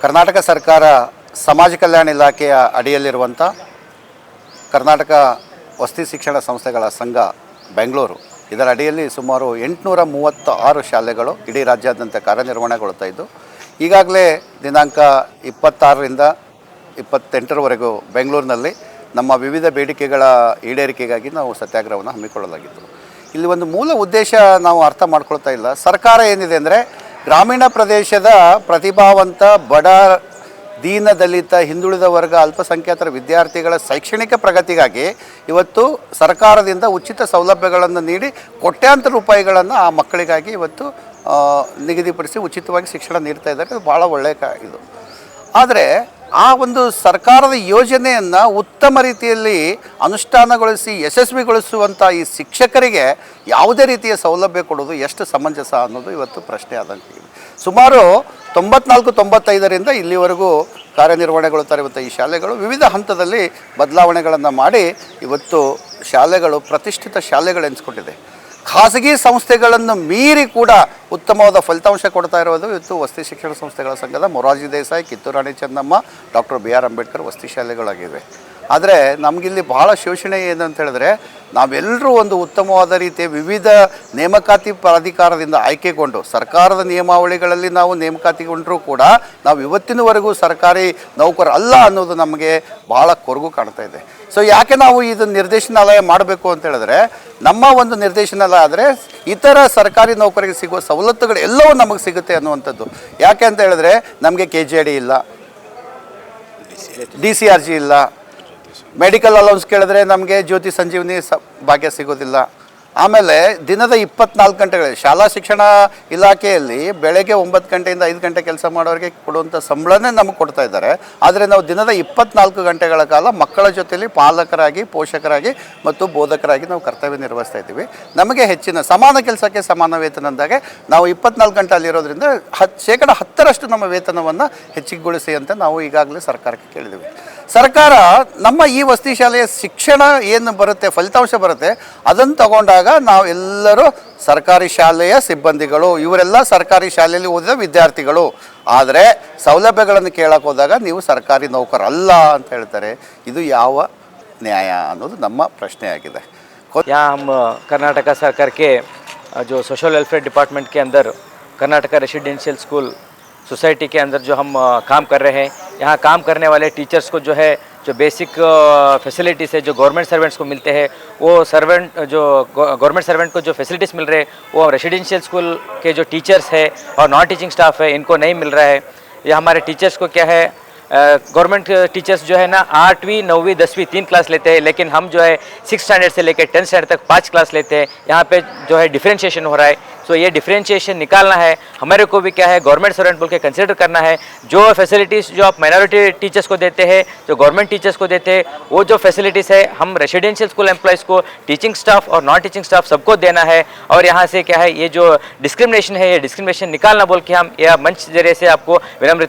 ಕರ್ನಾಟಕ ಸರ್ಕಾರ ಸಮಾಜ ಕಲ್ಯಾಣ ಇಲಾಖೆಯ ಅಡಿಯಲ್ಲಿರುವಂಥ ಕರ್ನಾಟಕ ವಸತಿ ಶಿಕ್ಷಣ ಸಂಸ್ಥೆಗಳ ಸಂಘ ಬೆಂಗಳೂರು ಇದರ ಅಡಿಯಲ್ಲಿ ಸುಮಾರು 836 ಶಾಲೆಗಳು ಇಡೀ ರಾಜ್ಯಾದ್ಯಂತ ಕಾರ್ಯನಿರ್ವಹಣೆಗೊಳ್ತಾ ಇದ್ದು ಈಗಾಗಲೇ ದಿನಾಂಕ 26ರಿಂದ 28ರವರೆಗೂ ಬೆಂಗಳೂರಿನಲ್ಲಿ ನಮ್ಮ ವಿವಿಧ ಬೇಡಿಕೆಗಳ ಈಡೇರಿಕೆಗಾಗಿ ನಾವು ಸತ್ಯಾಗ್ರಹವನ್ನು ಹಮ್ಮಿಕೊಳ್ಳಲಾಗಿತ್ತು. ಇಲ್ಲಿ ಒಂದು ಮೂಲ ಉದ್ದೇಶ ನಾವು ಅರ್ಥ ಮಾಡ್ಕೊಳ್ತಾ ಇಲ್ಲ. ಸರ್ಕಾರ ಏನಿದೆ ಅಂದರೆ ಗ್ರಾಮೀಣ ಪ್ರದೇಶದ ಪ್ರತಿಭಾವಂತ ಬಡ ದೀನ ದಲಿತ ಹಿಂದುಳಿದ ವರ್ಗ ಅಲ್ಪಸಂಖ್ಯಾತರ ವಿದ್ಯಾರ್ಥಿಗಳ ಶೈಕ್ಷಣಿಕ ಪ್ರಗತಿಗಾಗಿ ಇವತ್ತು ಸರ್ಕಾರದಿಂದ ಉಚಿತ ಸೌಲಭ್ಯಗಳನ್ನು ನೀಡಿ ಕೋಟ್ಯಾಂತರ ರೂಪಾಯಿಗಳನ್ನು ಆ ಮಕ್ಕಳಿಗಾಗಿ ಇವತ್ತು ನಿಗದಿಪಡಿಸಿ ಉಚಿತವಾಗಿ ಶಿಕ್ಷಣ ನೀಡ್ತಾ ಇದ್ದಾರೆ. ಇದು ಭಾಳ ಒಳ್ಳೆಯ ಇದು. ಆದರೆ ಆ ಒಂದು ಸರ್ಕಾರದ ಯೋಜನೆಯನ್ನು ಉತ್ತಮ ರೀತಿಯಲ್ಲಿ ಅನುಷ್ಠಾನಗೊಳಿಸಿ ಯಶಸ್ವಿಗೊಳಿಸುವಂಥ ಈ ಶಿಕ್ಷಕರಿಗೆ ಯಾವುದೇ ರೀತಿಯ ಸೌಲಭ್ಯ ಕೊಡೋದು ಎಷ್ಟು ಸಮಂಜಸ ಅನ್ನೋದು ಇವತ್ತು ಪ್ರಶ್ನೆ ಆದಂತೆ. ಸುಮಾರು 94-95ರಿಂದ ಇಲ್ಲಿವರೆಗೂ ಕಾರ್ಯನಿರ್ವಹಣೆಗೊಳ್ತಾ ಇರುವಂಥ ಈ ಶಾಲೆಗಳು ವಿವಿಧ ಹಂತದಲ್ಲಿ ಬದಲಾವಣೆಗಳನ್ನು ಮಾಡಿ ಇವತ್ತು ಶಾಲೆಗಳು ಪ್ರತಿಷ್ಠಿತ ಶಾಲೆಗಳು ಎನಿಸ್ಕೊಂಡಿದೆ. ಖಾಸಗಿ ಸಂಸ್ಥೆಗಳನ್ನು ಮೀರಿ ಕೂಡ ಉತ್ತಮವಾದ ಫಲಿತಾಂಶ ಕೊಡ್ತಾ ಇರೋದು ಇವತ್ತು ವಸತಿ ಶಿಕ್ಷಣ ಸಂಸ್ಥೆಗಳ ಸಂಘದ Morarji Desai, Kittur Rani Chennamma, doctor B R Ambedkar ವಸತಿ ಶಾಲೆಗಳಾಗಿವೆ. ಆದರೆ ನಮಗಿಲ್ಲಿ ಭಾಳ ಶೋಷಣೆ ಏನಂತ ಹೇಳಿದ್ರೆ ನಾವೆಲ್ಲರೂ ಒಂದು ಉತ್ತಮವಾದ ರೀತಿಯ ವಿವಿಧ ನೇಮಕಾತಿ ಪ್ರಾಧಿಕಾರದಿಂದ ಆಯ್ಕೆಗೊಂಡು ಸರ್ಕಾರದ ನಿಯಮಾವಳಿಗಳಲ್ಲಿ ನಾವು ನೇಮಕಾತಿಗೊಂಡರೂ ಕೂಡ ನಾವು ಇವತ್ತಿನವರೆಗೂ ಸರ್ಕಾರಿ ನೌಕರ ಅಲ್ಲ ಅನ್ನೋದು ನಮಗೆ ಭಾಳ ಕೊರಗು ಕಾಣ್ತಾ ಇದೆ. ಸೊ ಯಾಕೆ ನಾವು ಇದು ನಿರ್ದೇಶನಾಲಯ ಮಾಡಬೇಕು ಅಂತ ಹೇಳಿದ್ರೆ ನಮ್ಮ ಒಂದು ನಿರ್ದೇಶನಾಲಯ ಆದರೆ ಇತರ ಸರ್ಕಾರಿ ನೌಕರಿಗೆ ಸಿಗುವ ಸವಲತ್ತುಗಳು ಎಲ್ಲವೂ ನಮಗೆ ಸಿಗುತ್ತೆ ಅನ್ನುವಂಥದ್ದು. ಯಾಕೆ ಅಂತ ಹೇಳಿದ್ರೆ ನಮಗೆ KJD ಇಲ್ಲ, DCRG ಇಲ್ಲ, ಮೆಡಿಕಲ್ ಅಲೌನ್ಸ್ ಕೇಳಿದ್ರೆ ನಮಗೆ ಜ್ಯೋತಿ ಸಂಜೀವನಿ ಭಾಗ್ಯ ಸಿಗೋದಿಲ್ಲ. ಆಮೇಲೆ ದಿನದ 24 ಗಂಟೆಗಳು ಶಾಲಾ ಶಿಕ್ಷಣ ಇಲಾಖೆಯಲ್ಲಿ ಬೆಳಗ್ಗೆ 9 ಗಂಟೆಯಿಂದ 5 ಗಂಟೆ ಕೆಲಸ ಮಾಡೋರಿಗೆ ಕೊಡುವಂಥ ಸಂಬಳನೇ ನಮಗೆ ಕೊಡ್ತಾ ಇದ್ದಾರೆ. ಆದರೆ ನಾವು ದಿನದ 24 ಗಂಟೆಗಳ ಕಾಲ ಮಕ್ಕಳ ಜೊತೆಯಲ್ಲಿ ಪಾಲಕರಾಗಿ, ಪೋಷಕರಾಗಿ ಮತ್ತು ಬೋಧಕರಾಗಿ ನಾವು ಕರ್ತವ್ಯ ನಿರ್ವಹಿಸ್ತಾ ಇದ್ದೀವಿ. ನಮಗೆ ಹೆಚ್ಚಿನ ಸಮಾನ ಕೆಲಸಕ್ಕೆ ಸಮಾನ ವೇತನ ಅಂದಾಗೆ ನಾವು 24 ಗಂಟೆ ಅಲ್ಲಿರೋದ್ರಿಂದ 10% ನಮ್ಮ ವೇತನವನ್ನು ಹೆಚ್ಚಿಗೆಗೊಳಿಸಿ ಅಂತ ನಾವು ಈಗಾಗಲೇ ಸರ್ಕಾರಕ್ಕೆ ಕೇಳಿದ್ದೀವಿ. ಸರ್ಕಾರ ನಮ್ಮ ಈ ವಸತಿ ಶಾಲೆಯ ಶಿಕ್ಷಣ ಏನು ಬರುತ್ತೆ, ಫಲಿತಾಂಶ ಬರುತ್ತೆ, ಅದನ್ನು ತಗೊಂಡಾಗ ನಾವು ಎಲ್ಲರೂ ಸರ್ಕಾರಿ ಶಾಲೆಯ ಸಿಬ್ಬಂದಿಗಳು, ಇವರೆಲ್ಲ ಸರ್ಕಾರಿ ಶಾಲೆಯಲ್ಲಿ ಓದಿದ ವಿದ್ಯಾರ್ಥಿಗಳು. ಆದರೆ ಸೌಲಭ್ಯಗಳನ್ನು ಕೇಳಕ್ಕೆ ಹೋದಾಗ ನೀವು ಸರ್ಕಾರಿ ನೌಕರಲ್ಲ ಅಂತ ಹೇಳ್ತಾರೆ. ಇದು ಯಾವ ನ್ಯಾಯ ಅನ್ನೋದು ನಮ್ಮ ಪ್ರಶ್ನೆಯಾಗಿದೆ. यहाँ हम कर्नाटका सरकार के जो सोशल वेलफेयर डिपार्टमेंट के अंदर कर्नाटका रेसिडेंशियल स्कूल सोसाइटी के अंदर जो हम काम कर रहे हैं, यहाँ काम करने वाले टीचर्स को जो है जो बेसिक फैसिलिटीज़ है जो गवर्नमेंट सर्वेंट्स को मिलते हैं, वो गवर्नमेंट सर्वेंट को जो फैसिलिटीज़ मिल रहे हैं वो रेसिडेंशियल स्कूल के जो टीचर्स है और नॉन टीचिंग स्टाफ है इनको नहीं मिल रहा है. ये हमारे टीचर्स को क्या है, गवर्नमेंट टीचर्स जो है ना 8वीं 9वीं 10वीं 3 क्लास लेते हैं, लेकिन हम जो है 6 स्टैंडर्ड से लेकर 10 स्टैंडर्ड तक 5 क्लास लेते हैं. यहाँ पे जो है डिफ्रेंशिएशन हो रहा है. सो ये डिफ्रेंशिएशन निकालना है. हमारे को भी क्या है गवर्नमेंट सर्वेंट बोल के कंसिडर करना है. जो फैसिलिटीज़ जो आप माइनॉरिटी टीचर्स को देते हैं, जो गवर्नमेंट टीचर्स को देते हैं, वो जो फैसिलिटीज़ है हम रेसिडेंशियल स्कूल एम्प्लॉयज़ को, टीचिंग स्टाफ और नॉन टीचिंग स्टाफ सबको देना है. और यहाँ से क्या है ये जो डिस्क्रिमिनेशन है ये डिस्क्रिमिनेशन निकालना बोल के हम यह मंच जरिए से आपको विनम्र